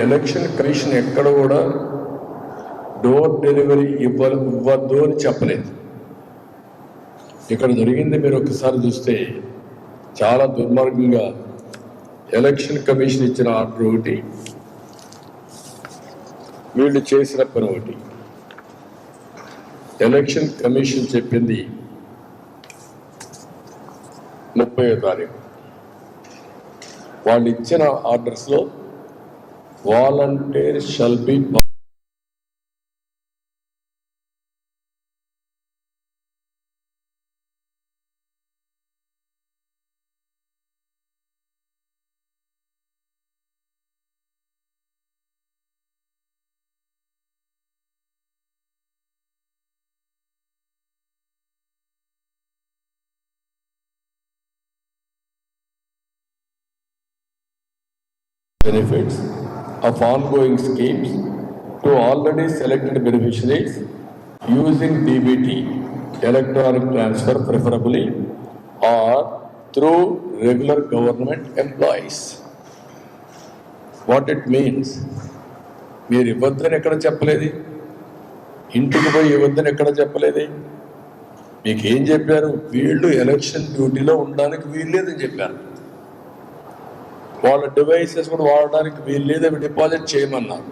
Election commission ఎక్కడ కూడా door delivery ఇవ్వద్దు అని చెప్పలేదు. ఇక్కడ జరిగింది మీరు ఒకసారి చూస్తే చాలా దుర్మార్గంగా ఎలక్షన్ కమిషన్ ఇచ్చిన ఆర్డర్ ఒకటి, వీళ్ళు చేసిన పని ఒకటి. ఎలక్షన్ కమిషన్ చెప్పింది 30వ తారీఖు, వాళ్ళు ఇచ్చిన ఆర్డర్స్లో volunteer shall be benefits of ongoing schemes to already selected beneficiaries using DBT, electronic transfer preferably, or through regular government employees. What it means, మీరు ఇవ్వద్దని ఎక్కడ చెప్పలేదు, ఇంటికి పోయి ఇవ్వద్దని ఎక్కడ చెప్పలేదు. మీకు ఏం చెప్పారు, వీళ్ళు ఎలక్షన్ డ్యూటీలో ఉండడానికి వీల్లేదని చెప్పారు. వాళ్ళ డివైసెస్ కూడా వాడడానికి వీల్లేదు, అవి డిపాజిట్ చేయమన్నారు.